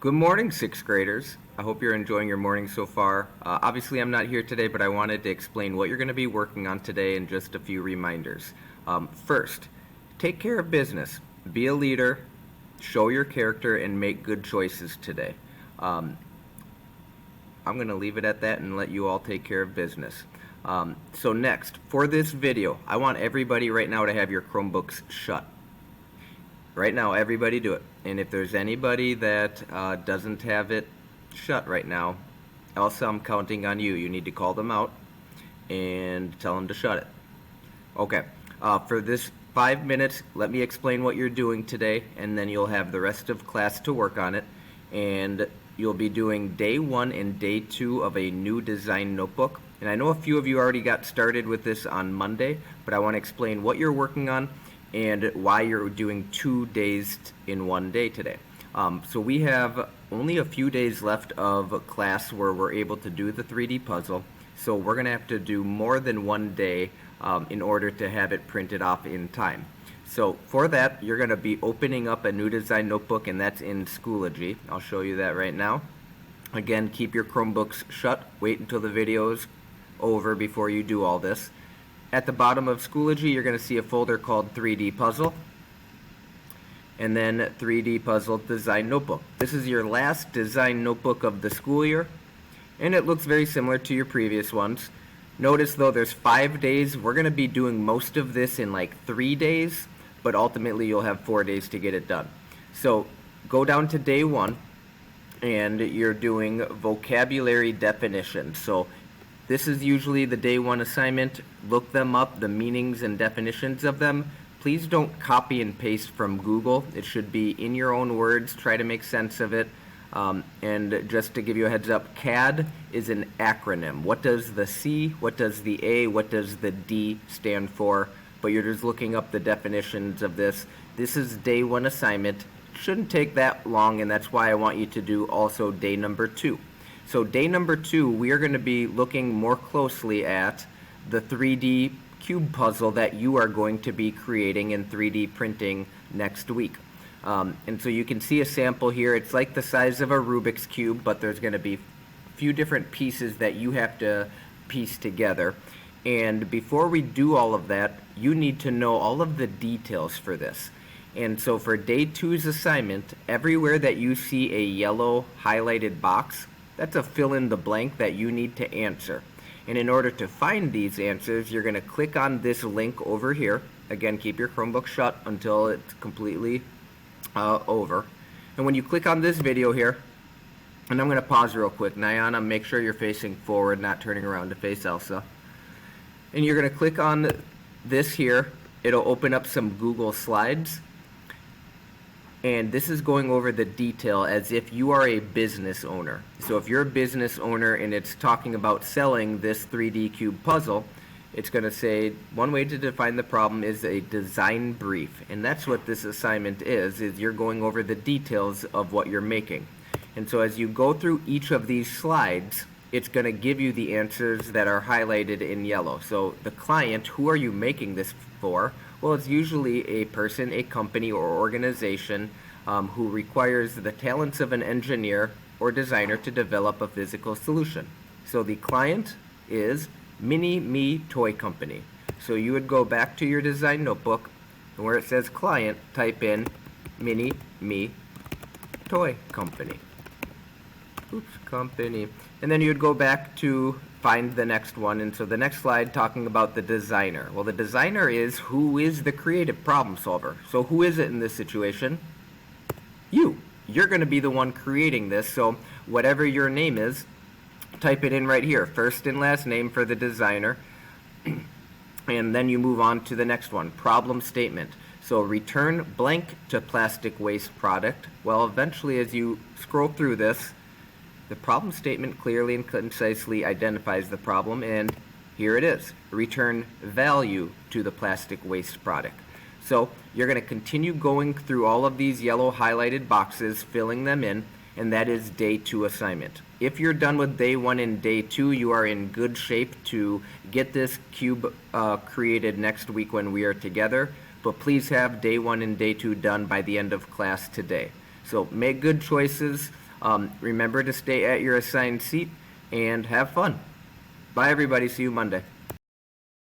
Good morning, sixth graders. I hope you're enjoying your morning so far. Obviously, I'm not here today, but I wanted to explain what you're going to be working on today and just a few reminders. First, take care of business. Be a leader, show your character, and make good choices today. I'm going to leave it at that and let you all take care of business. So next, for this video, I want everybody right now to have your Chromebooks shut. Right now, everybody do it. And if there's anybody that doesn't have it shut right now, Elsa, I'm counting on you. You need to call them out and tell them to shut it. Okay. For this 5 minutes, let me explain what you're doing today, and then you'll have the rest of class to work on it. And you'll be doing day 1 and day 2 of a new design notebook. And I know a few of you already got started with this on Monday, but I want to explain what you're working on and why you're doing 2 days in 1 day today. So we have only a few days left of class where we're able to do the 3D puzzle. So we're going to have to do more than 1 day in order to have it printed off in time. So for that, you're going to be opening up a new design notebook, and that's in Schoology. I'll show you that right now. Again, keep your Chromebooks shut. Wait until the video's over before you do all this. At the bottom of Schoology, you're going to see a folder called 3D Puzzle, and then 3D Puzzle Design Notebook. This is your last design notebook of the school year, and it looks very similar to your previous ones. Notice though there's 5 days. We're going to be doing most of this in like 3 days, but ultimately you'll have 4 days to get it done. So go down to day 1, and you're doing vocabulary definitions. So this is usually the day 1 assignment. Look them up, the meanings and definitions of them. Please don't copy and paste from Google. It should be in your own words. Try to make sense of it. And just to give you a heads up, CAD is an acronym. What does the C, what does the A, what does the D stand for? But you're just looking up the definitions of this. This is day 1 assignment. Shouldn't take that long, and that's why I want you to do also day number 2. So day number 2, we are going to be looking more closely at the 3D cube puzzle that you are going to be creating in 3D printing next week. And so you can see a sample here. It's like the size of a Rubik's Cube, but there's going to be a few different pieces that you have to piece together. And before we do all of that, you need to know all of the details for this. And so for day 2's assignment, everywhere that you see a yellow highlighted box, that's a fill in the blank that you need to answer. And in order to find these answers, you're going to click on this link over here. Again, keep your Chromebook shut until it's completely over. And when you click on this video here, and I'm going to pause real quick. Nyana, make sure you're facing forward, not turning around to face Elsa. And you're going to click on this here. It'll open up some Google Slides. And this is going over the detail as if you are a business owner. So if you're a business owner and it's talking about selling this 3D cube puzzle, it's going to say one way to define the problem is a design brief. And that's what this assignment is you're going over the details of what you're making. And so as you go through each of these slides, it's going to give you the answers that are highlighted in yellow. So the client, who are you making this for? Well, it's usually a person, a company, or organization who requires the talents of an engineer or designer to develop a physical solution. So the client is Mini Me Toy Company. So you would go back to your design notebook, and where it says client, type in Mini Me Toy Company. Company. And then you'd go back to find the next one. And so the next slide talking about the designer. Well, the designer is who is the creative problem solver. So who is it in this situation? You. You're going to be the one creating this. So whatever your name is, type it in right here. First and last name for the designer. And then you move on to the next one. Problem statement. So return blank to plastic waste product. Well, eventually as you scroll through this, the problem statement clearly and concisely identifies the problem, and here it is. Return value to the plastic waste product. So you're going to continue going through all of these yellow highlighted boxes, filling them in, and that is day 2 assignment. If you're done with day 1 and day 2, you are in good shape to get this cube created next week when we are together, but please have day 1 and day 2 done by the end of class today. So make good choices. Remember to stay at your assigned seat and have fun. Bye, everybody. See you Monday.